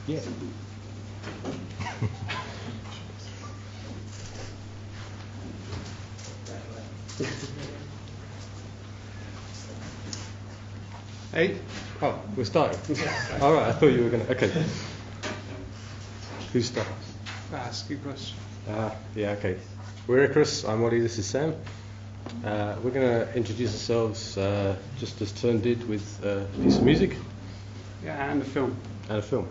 Yeah. Hey? Oh, we're starting. All right, I thought you were going to. Okay. Who starts? That's a good question. Yeah, okay. We're Icarus, I'm Ollie, this is Sam. We're going to introduce ourselves just as Turn did with a piece of music. Yeah, and a film. And a film.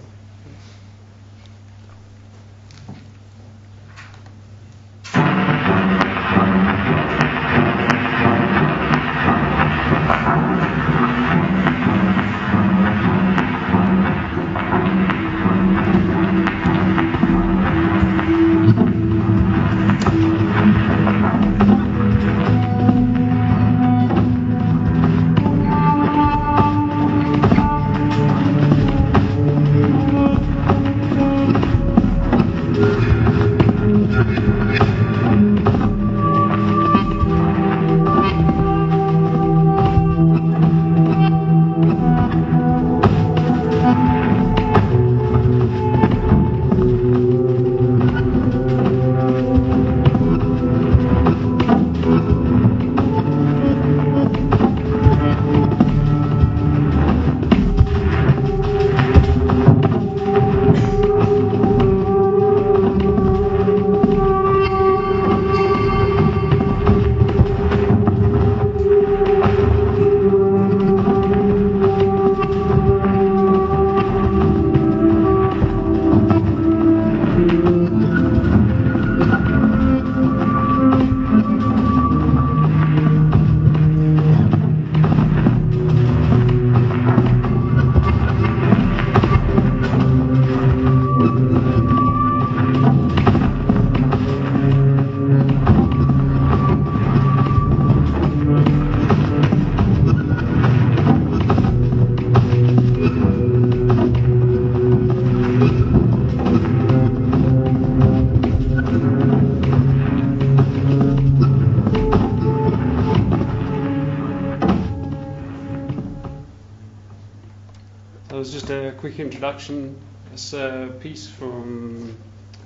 That was just a quick introduction. It's a piece from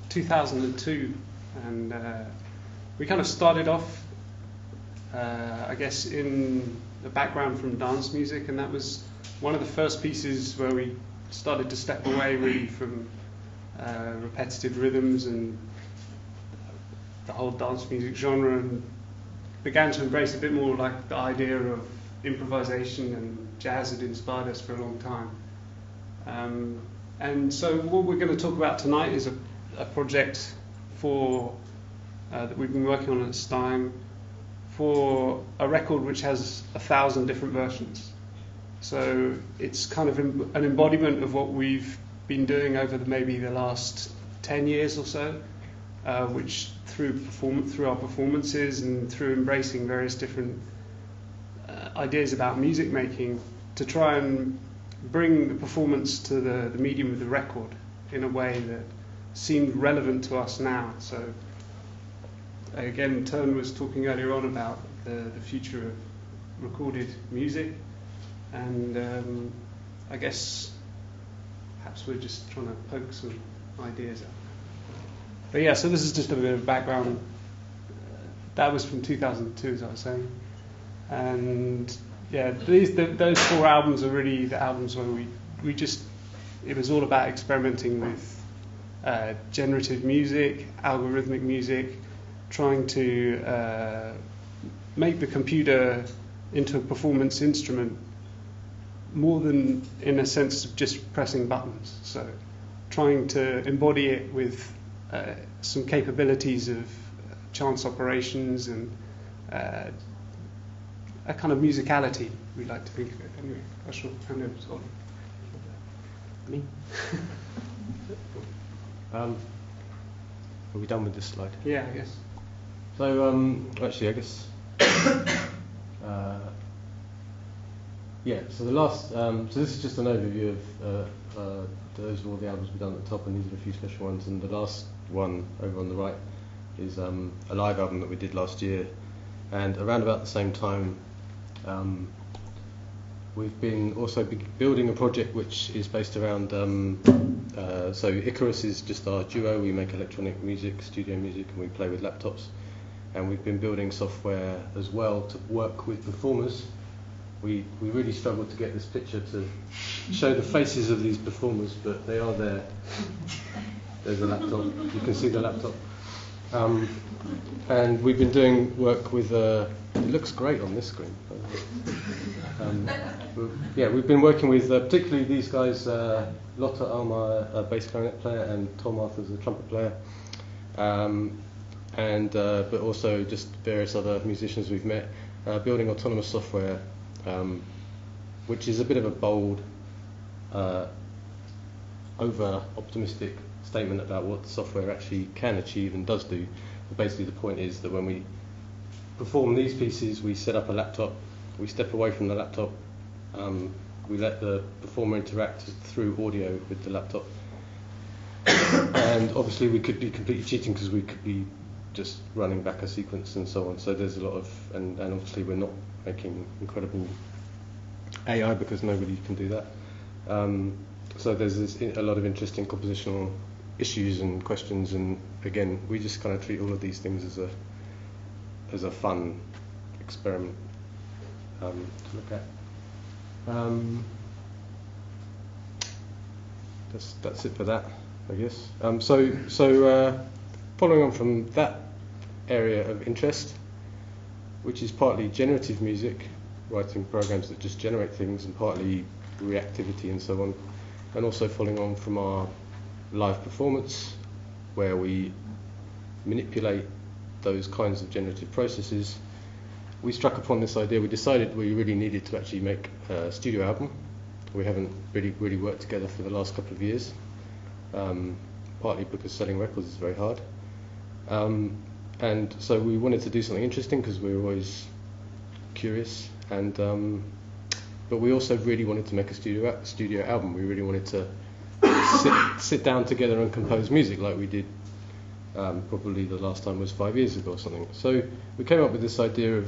2002, and we kind of started off, I guess, in the background from dance music, and that was one of the first pieces where we started to step away really from repetitive rhythms and the whole dance music genre, and began to embrace a bit more like the idea of improvisation, and jazz had inspired us for a long time. And so what we're going to talk about tonight is a project for that we've been working on at Steim for a record which has 1,000 different versions. So it's kind of an embodiment of what we've been doing over maybe the last 10 years or so, which through our performances and through embracing various different ideas about music making, to try and bring the performance to the medium of the record in a way that seemed relevant to us now. So again, Turn was talking earlier on about the future of recorded music, and I guess perhaps we're just trying to poke some ideas out. But yeah, so this is just a bit of background. That was from 2002, as I was saying. And yeah, those 4 albums are really the albums where it was all about experimenting with generative music, algorithmic music, trying to make the computer into a performance instrument more than in a sense of just pressing buttons. So trying to embody it with some capabilities of chance operations and a kind of musicality, we like to think of it. Anyway, I shall hand over to Ollie. Me? Are we done with this slide? Yeah, I guess. So, actually, I guess... yeah, so the last... so this is just an overview of those are all the albums we've done at the top, and these are a few special ones, and the last one over on the right is a live album that we did last year, and around about the same time we've been also building a project which is based around, so Icarus is just our duo. We make electronic music, studio music, and we play with laptops. And we've been building software as well to work with performers. We really struggled to get this picture to show the faces of these performers, but they are there. There's a laptop. You can see the laptop. And we've been doing work with, it looks great on this screen. Yeah, we've been working with particularly these guys, Lotta Alma, a bass clarinet player, and Tom Arthur's a trumpet player. But also just various other musicians we've met, building autonomous software, which is a bit of a bold, over-optimistic statement about what the software actually can achieve and does do. But basically the point is that when we perform these pieces, we set up a laptop, we step away from the laptop, we let the performer interact through audio with the laptop. And obviously we could be completely cheating because we could be just running back a sequence and so on. So there's a lot of, and obviously we're not making incredible AI because nobody can do that. So there's a lot of interesting compositional issues and questions, and again, we just kind of treat all of these things as a fun experiment to look at. That's it for that, I guess. So following on from that area of interest, which is partly generative music, writing programs that just generate things, and partly reactivity and so on, and also following on from our live performance, where we manipulate those kinds of generative processes, we struck upon this idea. We decided we really needed to actually make a studio album. We haven't really worked together for the last couple of years, partly because selling records is very hard. And so we wanted to do something interesting because we were always curious, and but we also really wanted to make a studio album. We really wanted to sit down together and compose music like we did. Probably the last time was 5 years ago or something. So we came up with this idea of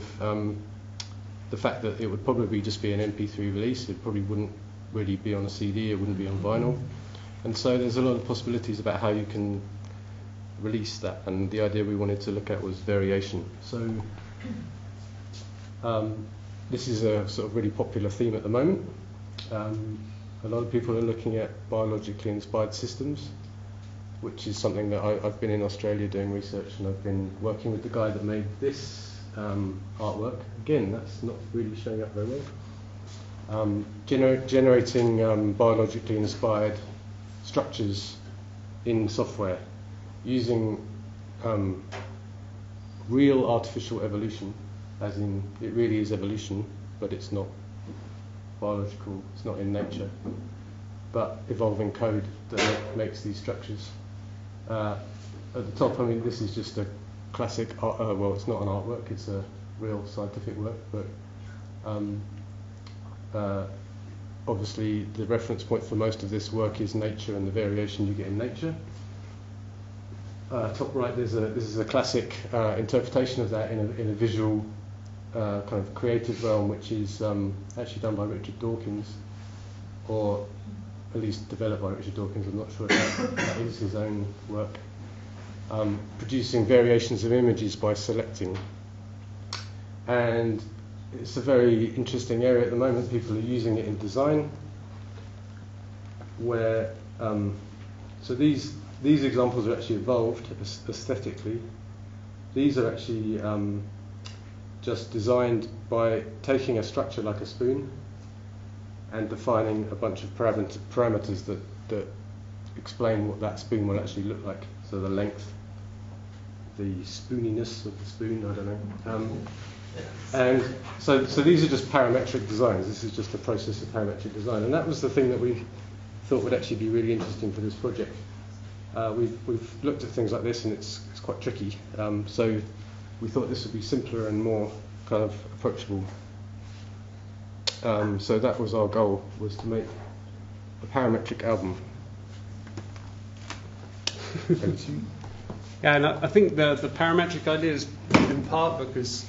the fact that it would probably just be an MP3 release. It probably wouldn't really be on a CD. It wouldn't be on vinyl. And so there's a lot of possibilities about how you can release that. And the idea we wanted to look at was variation. So this is a sort of really popular theme at the moment. A lot of people are looking at biologically inspired systems, which is something that I've been in Australia doing research, and I've been working with the guy that made this artwork. Again, that's not really showing up very well. Generating biologically inspired structures in software using real artificial evolution, as in it really is evolution, but it's not biological, it's not in nature, but evolving code that makes these structures. At the top, I mean, this is just a classic art, well, it's not an artwork, it's a real scientific work, but obviously the reference point for most of this work is nature and the variation you get in nature. Top right, this is a classic interpretation of that in a visual kind of creative realm, which is actually done by Richard Dawkins, or at least developed by Richard Dawkins. I'm not sure if that is his own work. Producing variations of images by selecting. And it's a very interesting area at the moment. People are using it in design, where so these examples are actually evolved aesthetically. These are actually just designed by taking a structure like a spoon and defining a bunch of parameters that explain what that spoon will actually look like. So the length, the spooniness of the spoon, I don't know. And so these are just parametric designs. This is just a process of parametric design. And that was the thing that we thought would actually be really interesting for this project. We've looked at things like this, and it's quite tricky. So we thought this would be simpler and more kind of approachable. So that was our goal, was to make a parametric album. Yeah, and I think the parametric idea is in part because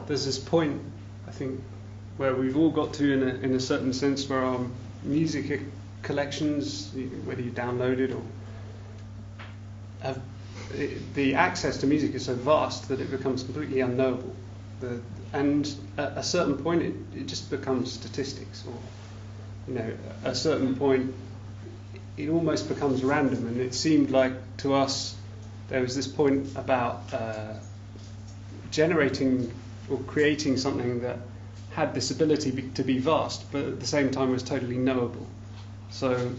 there's this point, I think, where we've all got to in a certain sense where our music collections, whether you download it or have the access to music is so vast that it becomes completely unknowable. And at a certain point it just becomes statistics, or at a certain point it almost becomes random. And it seemed like to us there was this point about generating or creating something that had this ability to be vast, but at the same time was totally knowable. So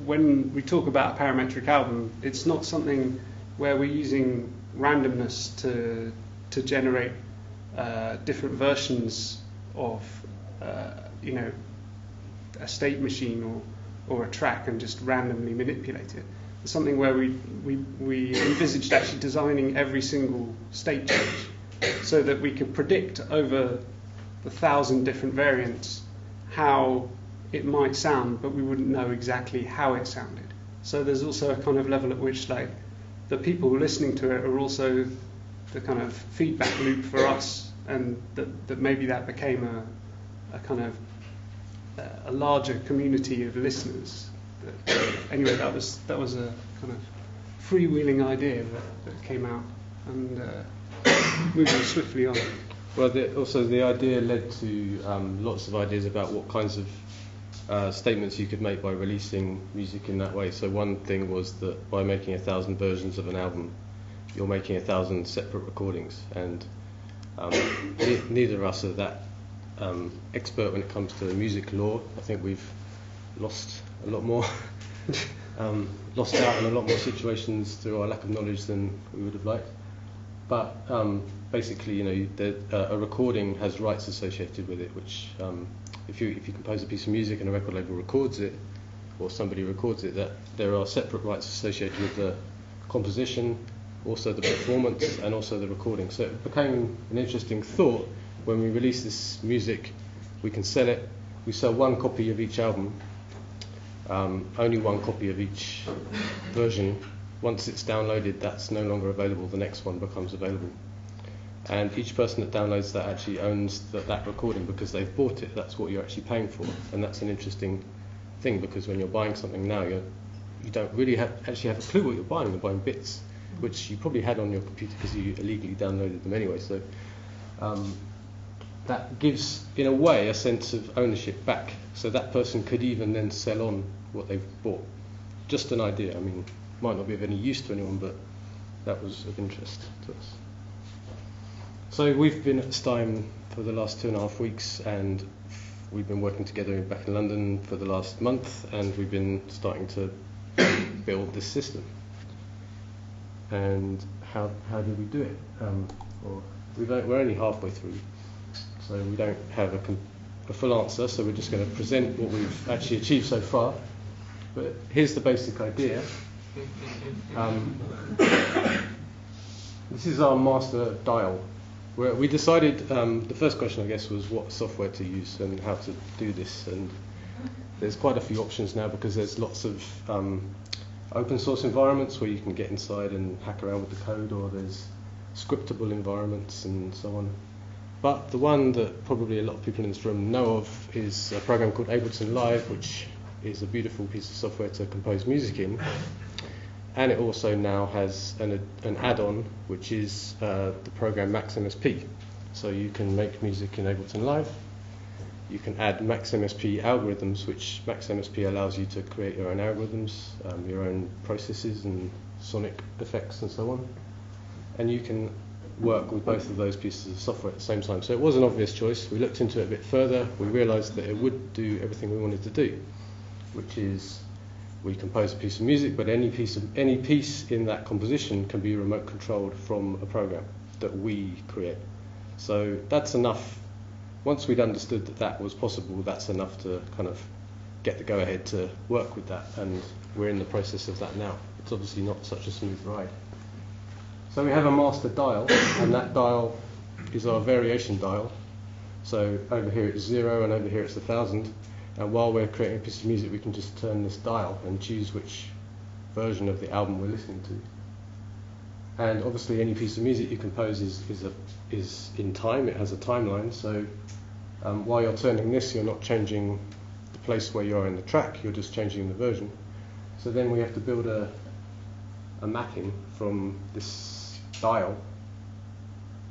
when we talk about a parametric album, it's not something where we're using randomness to generate different versions of a state machine or a track and just randomly manipulate it. It's something where we envisaged actually designing every single state change so that we could predict over the 1,000 different variants how it might sound, but we wouldn't know exactly how it sounded. So there's also a kind of level at which the people listening to it are also the kind of feedback loop for us, and that maybe that became a kind of a larger community of listeners. Anyway, that was a kind of freewheeling idea that came out and moving swiftly on. Well, also the idea led to lots of ideas about what kinds of statements you could make by releasing music in that way. So one thing was that by making 1,000 versions of an album, you're making 1,000 separate recordings, and neither of us are that expert when it comes to music law. I think we've lost a lot more, lost out in a lot more situations through our lack of knowledge than we would have liked. But basically, a recording has rights associated with it, which if you compose a piece of music and a record label records it, or somebody records it, that there are separate rights associated with the composition, also the performance, and also the recording. So it became an interesting thought. When we release this music, we can sell it. We sell one copy of each album, only one copy of each version. Once it's downloaded, that's no longer available. The next one becomes available. And each person that downloads that actually owns that recording because they've bought it. That's what you're actually paying for. And that's an interesting thing, because when you're buying something now, you don't really actually have a clue what you're buying. You're buying bits, which you probably had on your computer because you illegally downloaded them anyway. So that gives, in a way, a sense of ownership back. So that person could even then sell on what they've bought. Just an idea. I mean, might not be of any use to anyone, but that was of interest to us. So we've been at Steim for the last 2.5 weeks, and we've been working together back in London for the last month, and we've been starting to build this system. And how did we do it? We're only halfway through, so we don't have a full answer, so we're just going to present what we've actually achieved so far. But here's the basic idea. This is our master dial. We decided, the first question I guess was what software to use and how to do this, and there's quite a few options now because there's lots of open source environments where you can get inside and hack around with the code, or there's scriptable environments and so on. But the one that probably a lot of people in this room know of is a program called Ableton Live, which is a beautiful piece of software to compose music in. And it also now has an add-on, which is the program MaxMSP. So you can make music in Ableton Live. You can add MaxMSP algorithms, which MaxMSP allows you to create your own algorithms, your own processes and sonic effects and so on. And you can work with both of those pieces of software at the same time. So it was an obvious choice. We looked into it a bit further. We realized that it would do everything we wanted to do, which is we compose a piece of music, but any piece in that composition can be remote controlled from a program that we create. So that's enough. Once we'd understood that was possible, that's enough to kind of get the go-ahead to work with that, and we're in the process of that now. It's obviously not such a smooth ride. So we have a master dial, and that dial is our variation dial. So over here it's 0, and over here it's 1,000. And while we're creating a piece of music, we can just turn this dial and choose which version of the album we're listening to. And obviously any piece of music you compose is in time. It has a timeline. So while you're turning this, you're not changing the place where you are in the track, you're just changing the version. So then we have to build a mapping from this dial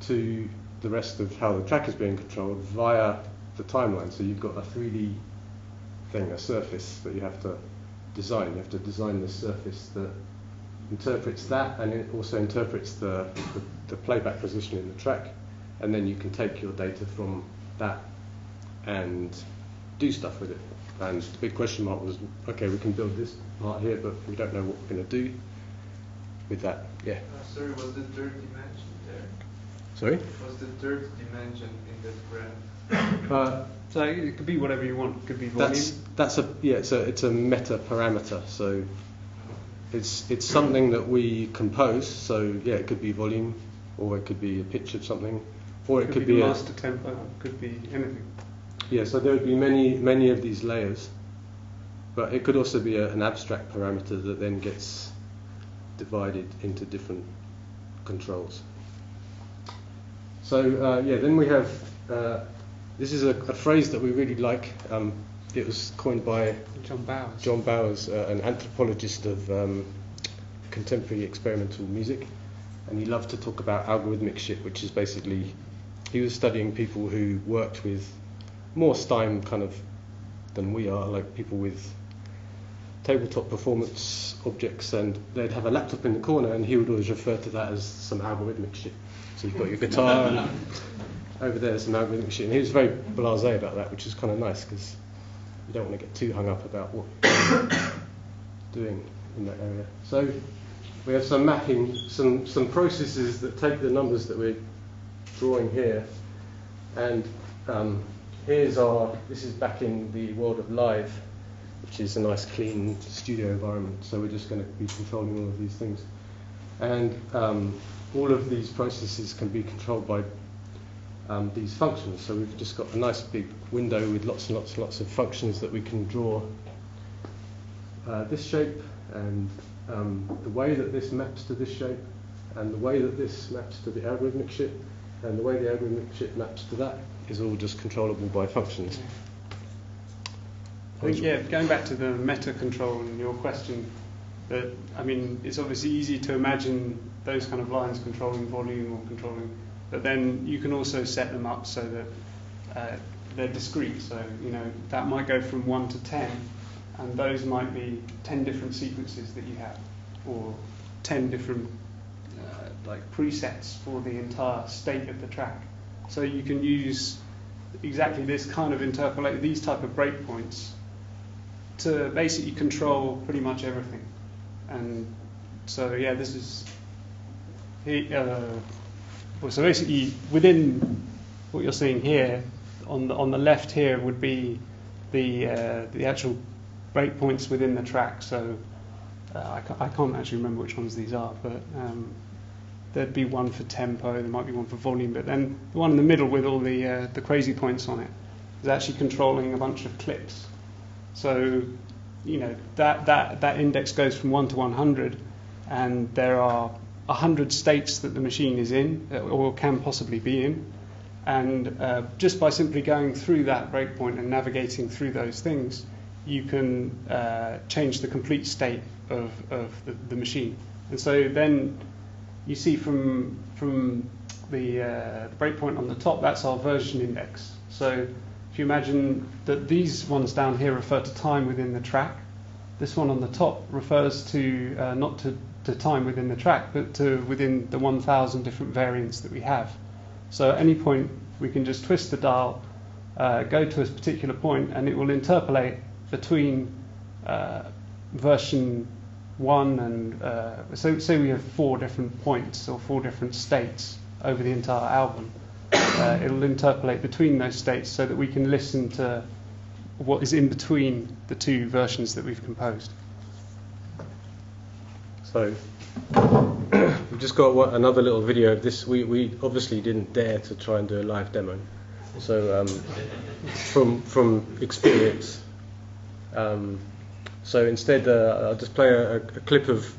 to the rest of how the track is being controlled via the timeline. So you've got a 3D thing, a surface that you have to design. You have to design this surface that interprets that, and it also interprets the playback position in the track, and then you can take your data from that and do stuff with it. And the big question mark was, okay, we can build this part here, but we don't know what we're going to do with that. Yeah. Sorry, was the third dimension there? Sorry? Was the third dimension in that graph? So it could be whatever you want. It could be volume. It's a meta parameter. So it's something that we compose. So yeah, it could be volume, or it could be a pitch of something, or it could be the master tempo. It could be anything. Yeah, so there would be many of these layers, but it could also be an abstract parameter that then gets divided into different controls. So then we have this is a phrase that we really like. It was coined by John Bowers, an anthropologist of contemporary experimental music, and he loved to talk about algorithmic shit, which is basically, he was studying people who worked with more Steim kind of than we are, like people with tabletop performance objects, and they'd have a laptop in the corner, and he would always refer to that as some algorithmic shit. So you've got your guitar, and over there's some algorithmic shit, and he was very blasé about that, which is kind of nice, because you don't want to get too hung up about what you're doing in that area. So we have some mapping, some processes that take the numbers that we're drawing here, and this is back in the world of live, which is a nice clean studio environment, so we're just going to be controlling all of these things. And all of these processes can be controlled by these functions. So we've just got a nice big window with lots and lots of functions that we can draw this shape, and the way that this maps to this shape, and the way that this maps to the algorithmic shape, and the way the algorithmic shape maps to that is all just controllable by functions. I think, going back to the meta control and your question, that I mean, it's obviously easy to imagine those kind of lines controlling volume or controlling, but then you can also set them up so that they're discrete. So that might go from 1 to 10, and those might be 10 different sequences that you have, or 10 different like presets for the entire state of the track. So you can use exactly this kind of interpolate, these type of breakpoints, to basically control pretty much everything. And so this is so basically within what you're seeing here on the left here would be the actual breakpoints within the track. So I can't actually remember which ones these are, but there'd be one for tempo, there might be one for volume, but then the one in the middle with all the crazy points on it is actually controlling a bunch of clips. So that index goes from 1 to 100, and there are 100 states that the machine is in, or can possibly be in, and just by simply going through that breakpoint and navigating through those things, you can change the complete state of the machine. And so then you see from the breakpoint on the top, that's our version index. So if you imagine that these ones down here refer to time within the track, this one on the top refers to not to time within the track, but to within the 1,000 different variants that we have. So at any point we can just twist the dial, go to a particular point, and it will interpolate between version 1 and so say we have 4 different points or 4 different states over the entire album. It'll interpolate between those states so that we can listen to what is in between the 2 versions that we've composed. So we've just got another little video of this. We obviously didn't dare to try and do a live demo. So from experience. So instead, I'll just play a clip of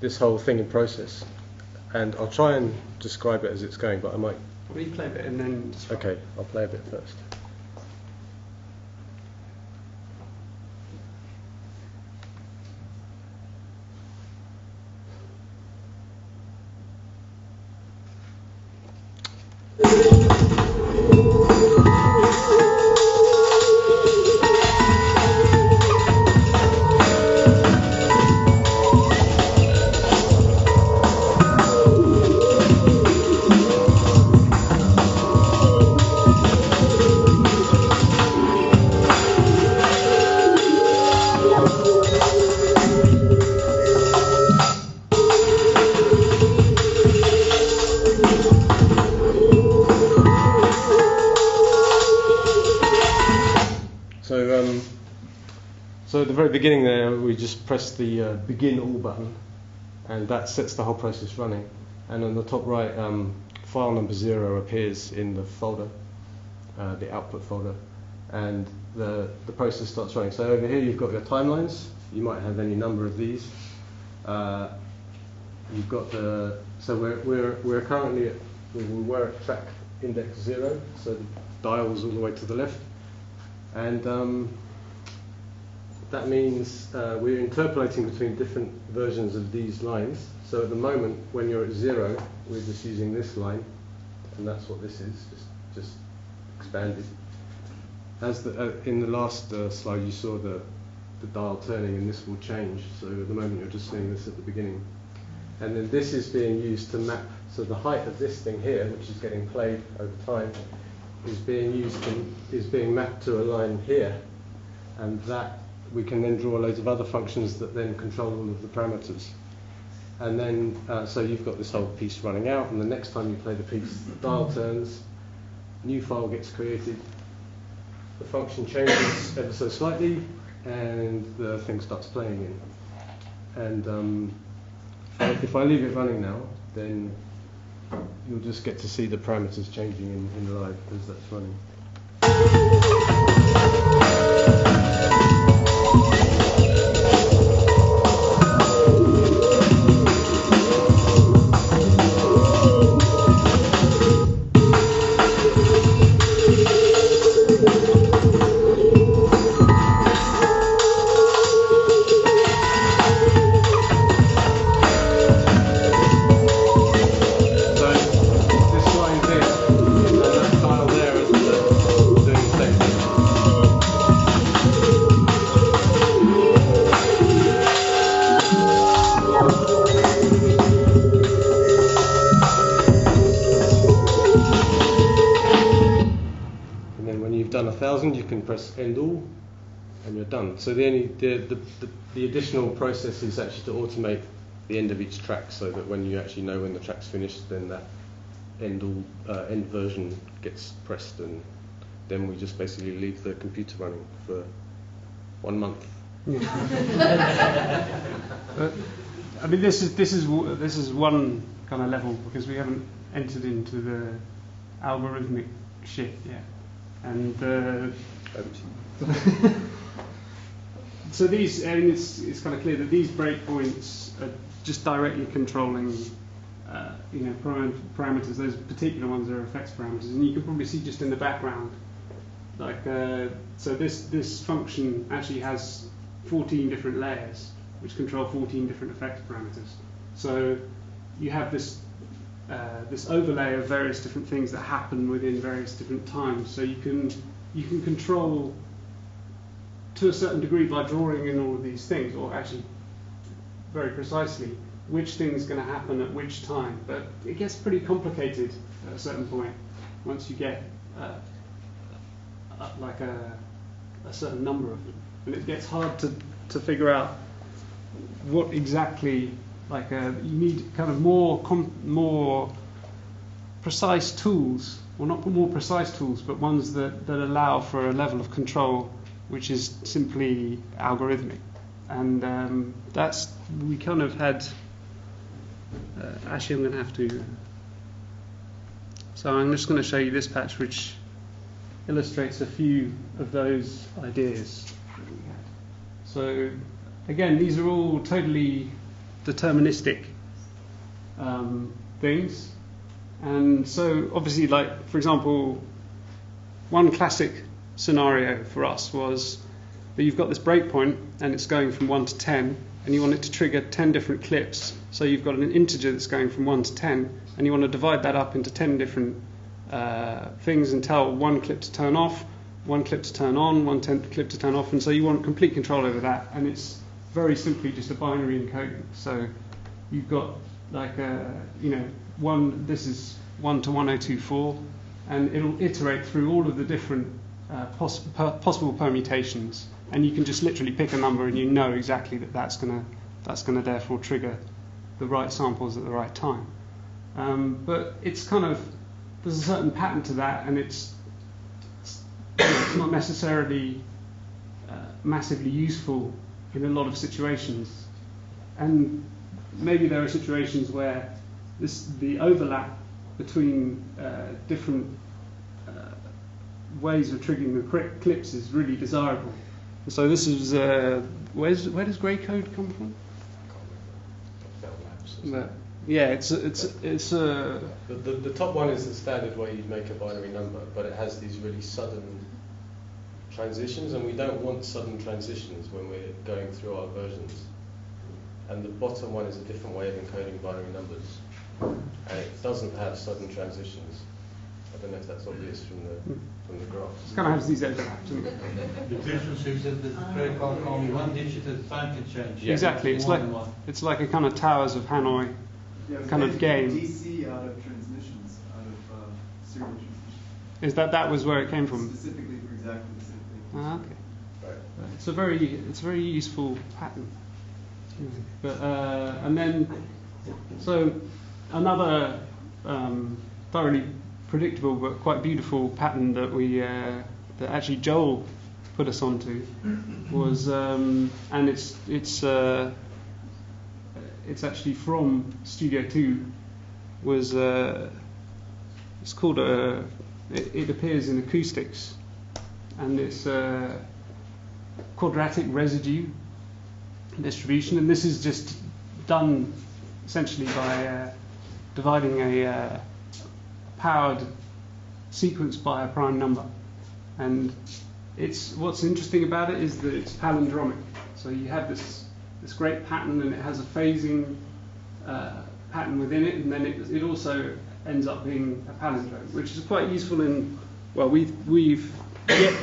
this whole thing in process, and I'll try and describe it as it's going, but I might... Will you play a bit and then... Okay, I'll play a bit first. the very beginning there, we just press the begin all button, and that sets the whole process running. And on the top right, file number 0 appears in the folder, the output folder, and the process starts running. So over here you've got your timelines. You might have any number of these. You've got so we're currently we're at track index 0, so the dial's all the way to the left, and that means we're interpolating between different versions of these lines. So at the moment, when you're at 0, we're just using this line, and that's what this is, just expanded. As in the last slide, you saw the dial turning, and this will change. So at the moment, you're just seeing this at the beginning. And then this is being used to map, so the height of this thing here, which is getting played over time, is being mapped to a line here, and that we can then draw loads of other functions that then control all of the parameters. And then, so you've got this whole piece running out, and the next time you play the piece, the dial turns, new file gets created, the function changes ever so slightly, and the thing starts playing in. And if I leave it running now, then you'll just get to see the parameters changing in live as that's running. You can press end all, and you're done. So the additional process is actually to automate the end of each track, so that when you actually know when the track's finished, then that end version gets pressed, and then we just basically leave the computer running for 1 month. I mean, this is one kind of level, because we haven't entered into the algorithmic shit yet. And so these, I mean, it's kind of clear that these breakpoints are just directly controlling, parameters. Those particular ones are effects parameters, and you can probably see just in the background, like, so this function actually has 14 different layers which control 14 different effects parameters. So you have this overlay of various different things that happen within various different times. So you can control to a certain degree by drawing in all of these things, or actually very precisely which thing's going to happen at which time. But it gets pretty complicated at a certain point once you get like a certain number of them, and it gets hard to figure out what exactly. Like you need kind of more precise tools, well, not more precise tools, but ones that allow for a level of control which is simply algorithmic. And we kind of had. Actually, I'm going to have to. So I'm just going to show you this patch, which illustrates a few of those ideas that we had. So again, these are all totally deterministic things, and so obviously, like, for example, one classic scenario for us was that you've got this breakpoint and it's going from 1 to 10, and you want it to trigger 10 different clips. So you've got an integer that's going from 1 to 10, and you want to divide that up into 10 different things and tell one clip to turn off, one clip to turn on, one clip to turn off, and so you want complete control over that. And it's very simply just a binary encoding. So you've got like this is 1 to 1024, and it'll iterate through all of the different possible permutations, and you can just literally pick a number, and you know exactly that's gonna therefore trigger the right samples at the right time. But it's kind of, there's a certain pattern to that, and it's not necessarily massively useful in a lot of situations. And maybe there are situations where the overlap between different ways of triggering the clips is really desirable. So this is where does grey code come from? Yeah, it's the top one is the standard way you make a binary number, but it has these really sudden transitions, and we don't want sudden transitions when we're going through our versions. And the bottom one is a different way of encoding binary numbers, and it doesn't have sudden transitions. I don't know if that's obvious from the graph. It kind of has these overlaps. The difference is that the credit card only one digit at a time can change. Yeah. Exactly. It's like a kind of Towers of Hanoi kind of game. DC out of transmissions, out of serial transmissions. Is that was where it came from? Specifically for exactly the same thing. Ah, okay. Right. It's a very useful pattern. But and then so another thoroughly predictable but quite beautiful pattern that that actually Joel put us onto was and it's actually from Studio 2 was it's called it appears in acoustics, and it's quadratic residue distribution, and this is just done essentially by dividing a powered sequence by a prime number. And what's interesting about it is that it's palindromic. So you have this great pattern, and it has a phasing pattern within it, and then it also ends up being a palindrome, which is quite useful in, well, we've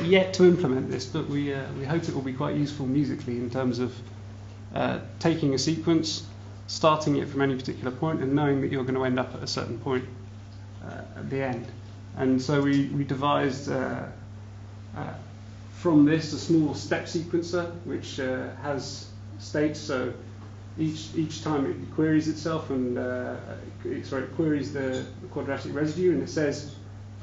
yet to implement this, but we hope it will be quite useful musically in terms of taking a sequence, starting it from any particular point, and knowing that you're going to end up at a certain point at the end. And so we devised from this a small step sequencer which has states. So each time it queries itself, and it queries the quadratic residue, and it says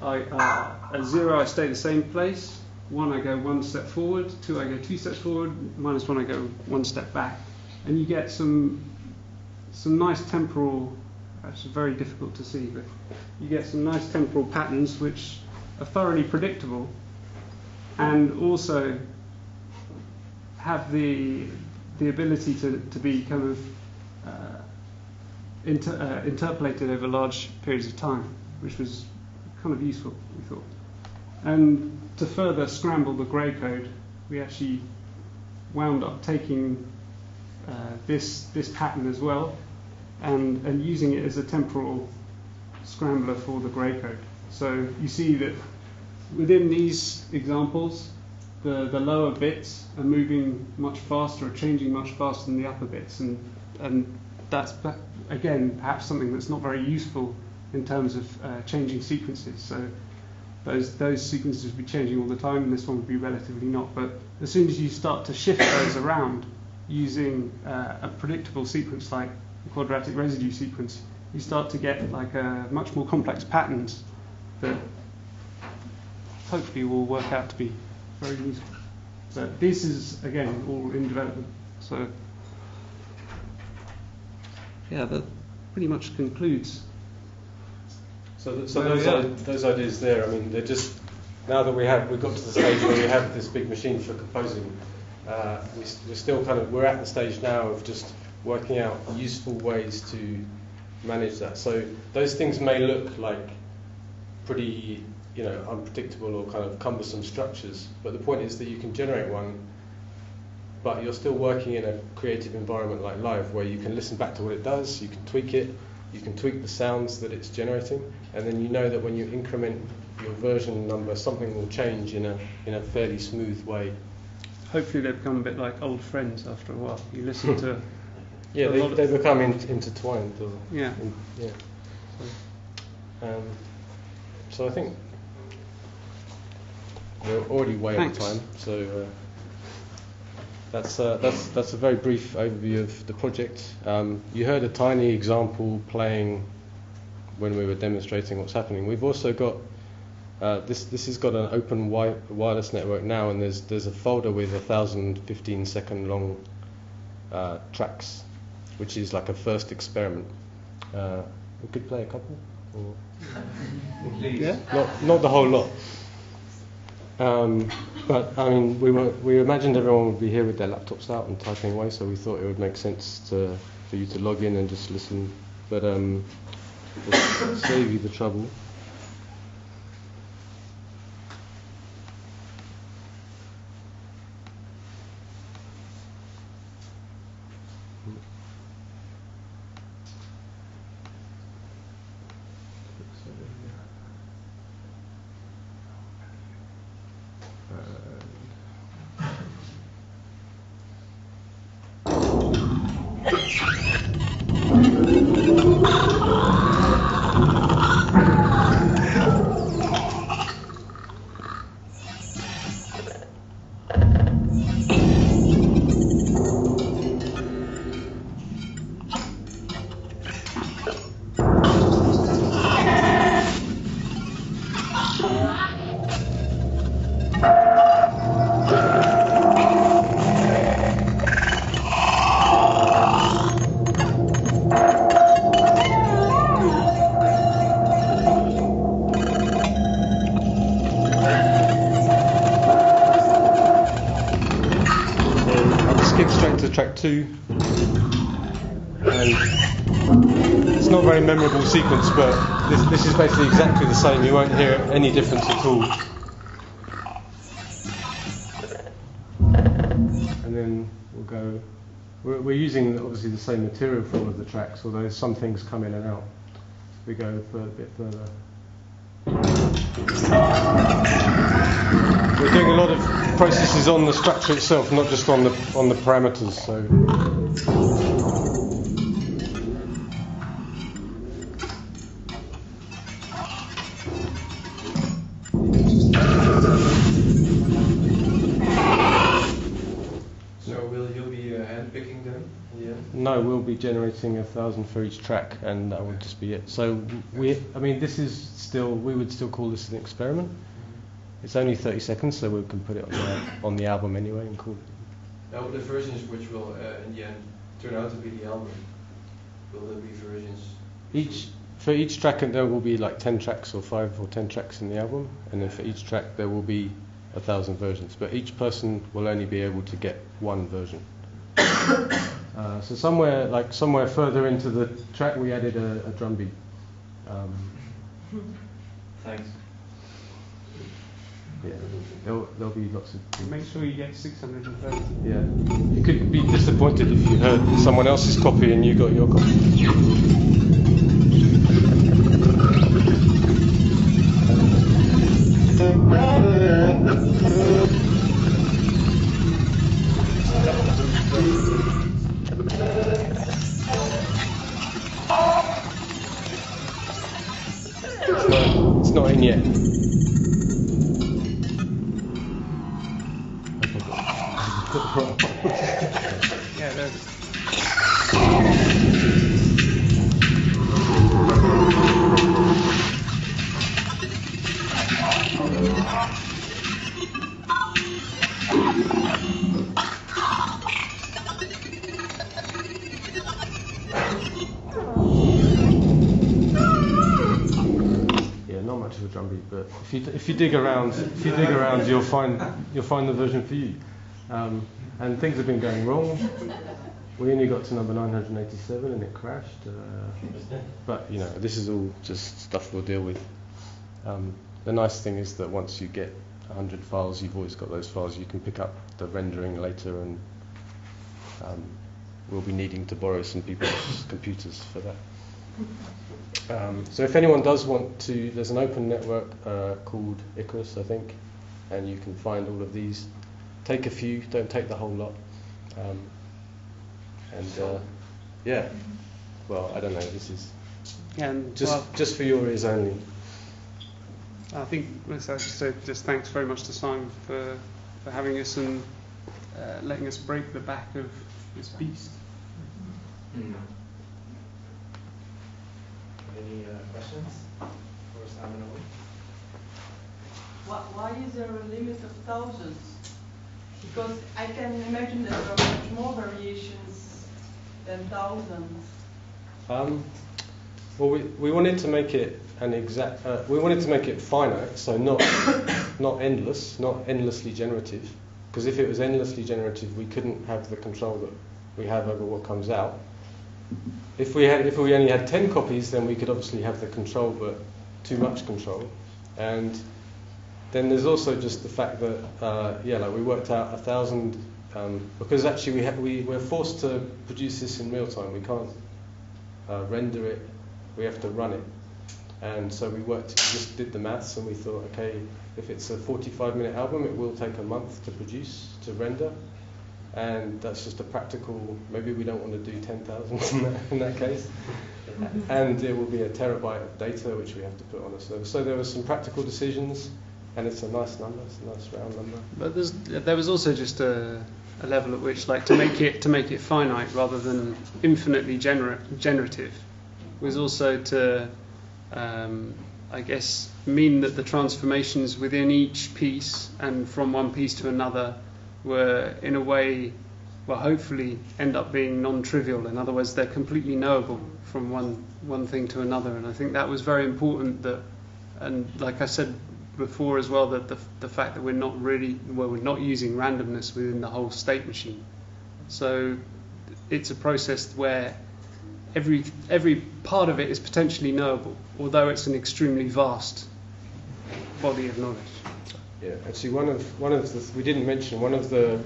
at 0 I stay the same place, 1 I go 1 step forward, 2 I go 2 steps forward, -1 I go 1 step back, and you get some nice temporal. It's very difficult to see, but you get some nice temporal patterns which are thoroughly predictable, and also have the ability to be kind of interpolated over large periods of time, which was kind of useful, we thought. And to further scramble the grey code, we actually wound up taking this pattern as well, and using it as a temporal scrambler for the grey code. So you see that within these examples, the lower bits are moving much faster, or changing much faster than the upper bits, and that's again perhaps something that's not very useful in terms of changing sequences. So those sequences would be changing all the time, and this one would be relatively not. But as soon as you start to shift those around using a predictable sequence like the quadratic residue sequence, you start to get like much more complex patterns that hopefully will work out to be very useful. So this is again all in development. So yeah, that pretty much concludes. So those ideas there, I mean, they're just, now that we've got to the stage where we have this big machine for composing, we're at the stage now of just working out useful ways to manage that. So those things may look like pretty, unpredictable or kind of cumbersome structures, but the point is that you can generate one, but you're still working in a creative environment like live, where you can listen back to what it does, you can tweak it, you can tweak the sounds that it's generating, and then you know that when you increment your version number, something will change in a fairly smooth way. Hopefully they become a bit like old friends after a while. You listen to yeah, they become intertwined. Yeah. So I think we're already way Thanks. over time. So that's a very brief overview of the project. You heard a tiny example playing when we were demonstrating what's happening. We've also got this has got an open wireless network now, and there's a folder with 1,015 second long tracks, which is like a first experiment. We could play a couple, or Yeah. not the whole lot. But I mean, we imagined everyone would be here with their laptops out and typing away, so we thought it would make sense for you to log in and just listen. But we'll save you the trouble. Track 2, and it's not a very memorable sequence, but this is basically exactly the same. You won't hear any difference at all. And then we'll go. We're using obviously the same material for all of the tracks, although some things come in and out. We go a bit further. We're doing a lot of processes on the structure itself, not just on the parameters. So. So will you be handpicking them? Yeah. No, we'll be generating 1,000 for each track, and that will just be it. So we would still call this an experiment. It's only 30 seconds, so we can put it on the album anyway and call it. Now the versions which will in the end turn out to be the album, will there be versions? For each track there will be like 10 tracks or 5 or 10 tracks in the album, and then for each track there will be 1,000 versions, but each person will only be able to get one version. So somewhere further into the track we added a drum beat. Thanks. Yeah, there'll be lots of. Make sure you get 630. Yeah, you could be disappointed if you heard someone else's copy and you got your copy. It's not in yet. Yeah, there it is. Yeah, not much of a drum beat, but if you dig around, you'll find the version for you. And things have been going wrong. We only got to number 987 and it crashed. But you know, this is all just stuff we'll deal with. The nice thing is that once you get 100 files, you've always got those files. You can pick up the rendering later, and we'll be needing to borrow some people's computers for that. So if anyone does want to, there's an open network called Icarus, I think, and you can find all of these. Take a few, don't take the whole lot. Yeah, well, I don't know, this is just for your ears only. I think let's actually say just thanks very much to Steim for having us and letting us break the back of this beast. Any questions for Steim and Ollie? Why is there a limit of thousands? Because I can imagine that there are much more variations than thousands. Well, we wanted to make it an exact. We wanted to make it finite, so not endless, not endlessly generative. Because if it was endlessly generative, we couldn't have the control that we have over what comes out. If we only had 10 copies, then we could obviously have the control, but too much control. And then there's also just the fact that like we worked out 1,000 because actually we're forced to produce this in real time. We can't render it. We have to run it. And so we just did the maths, and we thought, okay, if it's a 45-minute album, it will take a month to produce, to render. And that's just a practical, maybe we don't want to do 10,000 in that case. And it will be a terabyte of data which we have to put on a server. So there were some practical decisions, and it's a nice number, it's a nice round number. But there was also just a level at which, like, to make it finite rather than infinitely generative, was also to, I guess, mean that the transformations within each piece and from one piece to another were, in a way, well, hopefully end up being non-trivial. In other words, they're completely knowable from one thing to another. And I think that was very important. That, and like I said before as well, that the fact that we're not using randomness within the whole state machine. So it's a process where every part of it is potentially knowable, although it's an extremely vast body of knowledge. Yeah, actually, one of the we didn't mention one of the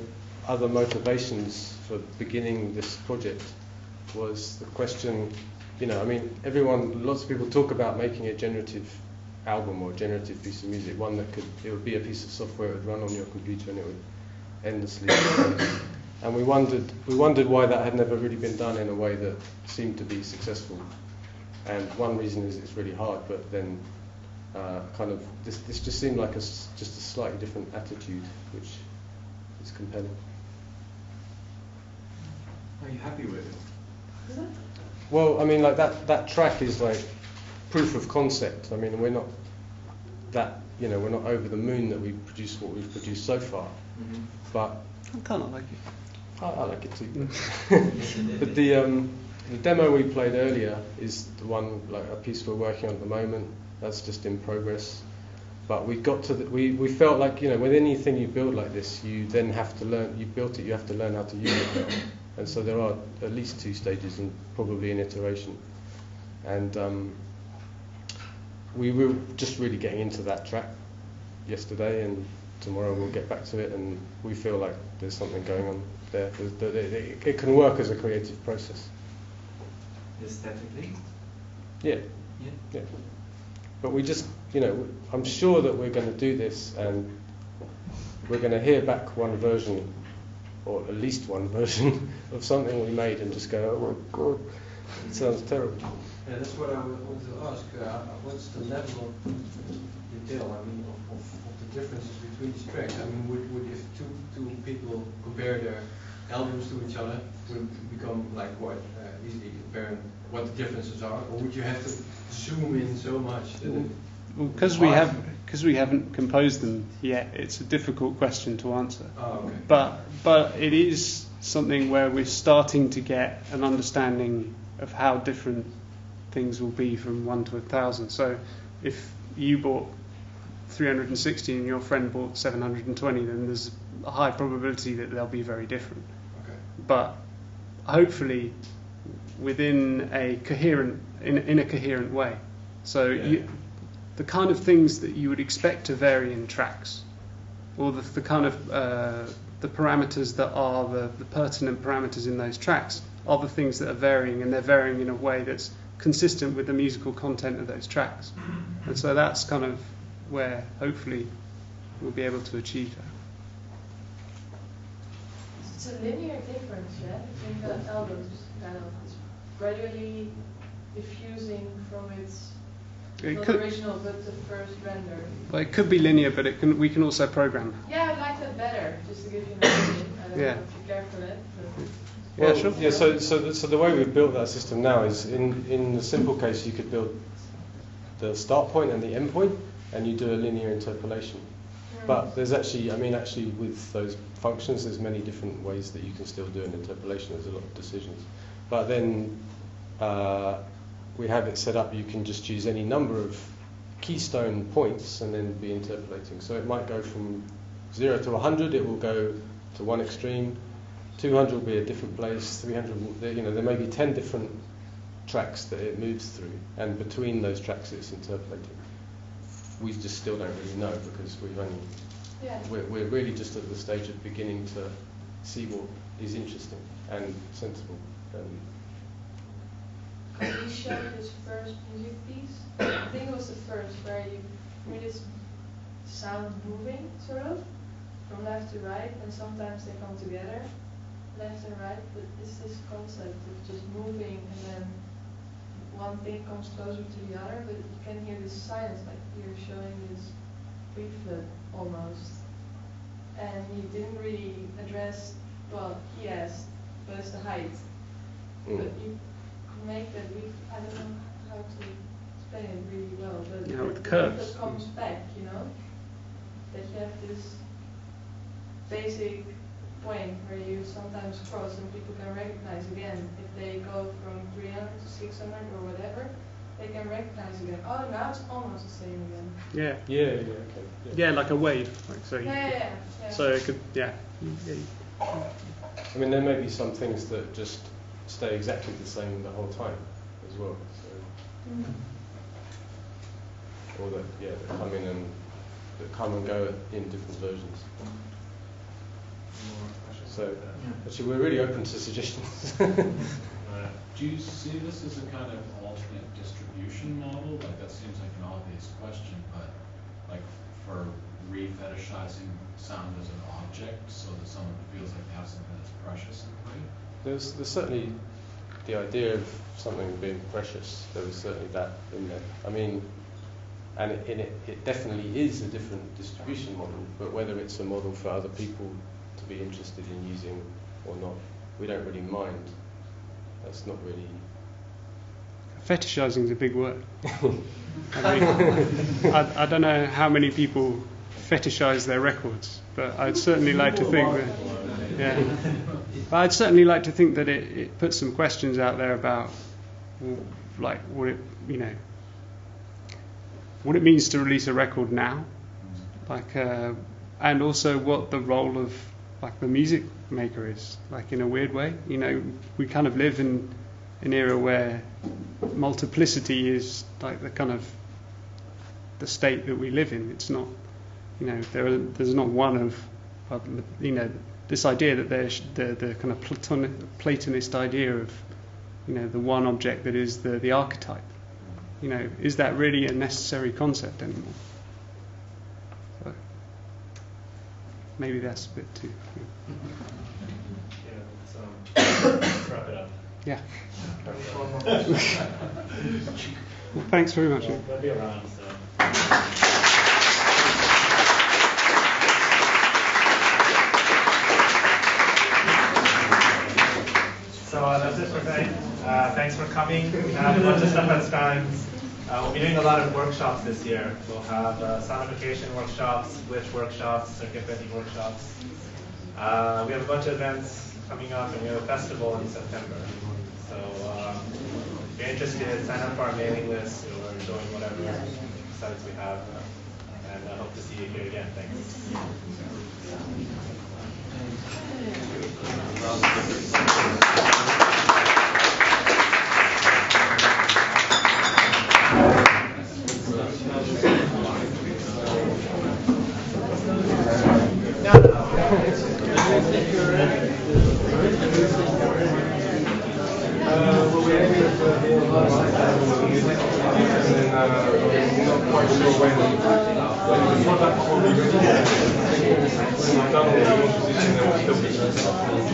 other motivations for beginning this project was the question. I mean, lots of people talk about making a generative album or a generative piece of music, one that it would be a piece of software that would run on your computer and it would endlessly. And we wondered why that had never really been done in a way that seemed to be successful. And one reason is it's really hard, but then this just seemed like just a slightly different attitude, which is compelling. Are you happy with it? Well, I mean, like that track is like proof of concept. I mean, we're not over the moon that we produce what we've produced so far. Mm-hmm. But I kind of like it. I like it too. But the demo we played earlier is the one, like a piece we're working on at the moment. That's just in progress. But we got to we felt like, with anything you build like this, you then have to learn. You built it, you have to learn how to use it. And so there are at least 2 stages and probably an iteration. And we were just really getting into that track yesterday, and tomorrow we'll get back to it, and we feel like there's something going on there. It can work as a creative process. Aesthetically? Yeah. But we just, I'm sure that we're going to do this, and we're going to hear back one version, or at least one version, of something we made and just go, oh my God, it sounds terrible. Yeah, that's what I wanted to ask. What's the level of detail? I mean, of the differences between these tracks. I mean, would if two people compare their albums to each other, would it become like quite easily apparent what the differences are, or would you have to zoom in so much that it? Well, because we haven't composed them yet, it's a difficult question to answer. Oh, okay. But it is something where we're starting to get an understanding of how different things will be from 1 to 1,000. So if you bought 360 and your friend bought 720, then there's a high probability that they'll be very different. Okay. But hopefully within a coherent in a coherent way. So Yeah. The kind of things that you would expect to vary in tracks, or the kind of the parameters that are the pertinent parameters in those tracks, are the things that are varying, and they're varying in a way that's consistent with the musical content of those tracks. And so that's kind of where hopefully we'll be able to achieve that. It's a linear difference, yeah, between the albums, kind of. It's gradually diffusing from its not original, but the first render. Well, it could be linear, but we can also program. Yeah, I like that better, just to give you an opinion. I don't know if you care for that. But Yeah, sure. Yeah, so the way we've built that system now is in the simple case you could build the start point and the end point, and you do a linear interpolation. But there's actually, I mean, actually with those functions, there's many different ways that you can still do an interpolation. There's a lot of decisions. But then we have it set up, you can just choose any number of keystone points and then be interpolating. So it might go from 0 to 100, it will go to one extreme. 200 will be a different place. 300, there may be 10 different tracks that it moves through, and between those tracks it's interpolating. We just still don't really know because we're really just at the stage of beginning to see what is interesting and sensible. Could we show this first music piece? I think it was the first where you hear this sound moving, sort of, from left to right, and sometimes they come together, left and right, but it's this concept of just moving and then one thing comes closer to the other, but you can hear this silence, like you're showing this pre-flood almost. And you didn't really address, well, he asked, but it's the height. But you could make that, I don't know how to explain it really well, but yeah, with the curves. that comes back, that you have this basic point where you sometimes cross and people can recognize again. If they go from 300 to 600 or whatever, they can recognize again. Oh, now it's almost the same again. Yeah. Okay. Yeah, like a wave. So Yeah. So it could, yeah. I mean, there may be some things that just stay exactly the same the whole time as well. So, or that come in and that come and go in different versions. So, actually, we're really open to suggestions. Do you see this as a kind of alternate distribution model? Like, that seems like an obvious question, but like for re-fetishizing sound as an object so that someone feels like they have something that's precious and great? There's certainly the idea of something being precious. There was certainly that in there. I mean, and it definitely is a different distribution model, but whether it's a model for other people to be interested in using or not, we don't really mind. That's not really... Fetishizing is a big word. I mean, I don't know how many people fetishize their records, but I'd certainly like to think that, but I'd certainly like to think that it puts some questions out there about, like, what it means to release a record now, like, and also what the role of like the music maker is, like in a weird way. We kind of live in an era where multiplicity is like the kind of the state that we live in. It's not, there's not one of, this idea that there's the kind of Platonist idea of, the one object that is the archetype. Is that really a necessary concept anymore? So maybe that's a bit too. Let's wrap it up. Yeah. Well, thanks very much. We'll be around, so. So that's it for tonight. Thanks for coming. We have a bunch of stuff at Steim. We'll be doing a lot of workshops this year. We'll have sonification workshops, glitch workshops, circuit bending workshops. We have a bunch of events coming up, and we have a festival in September. So if you're interested, sign up for our mailing list or join whatever sites we have. And I hope to see you here again. Thanks. Not quite sure when.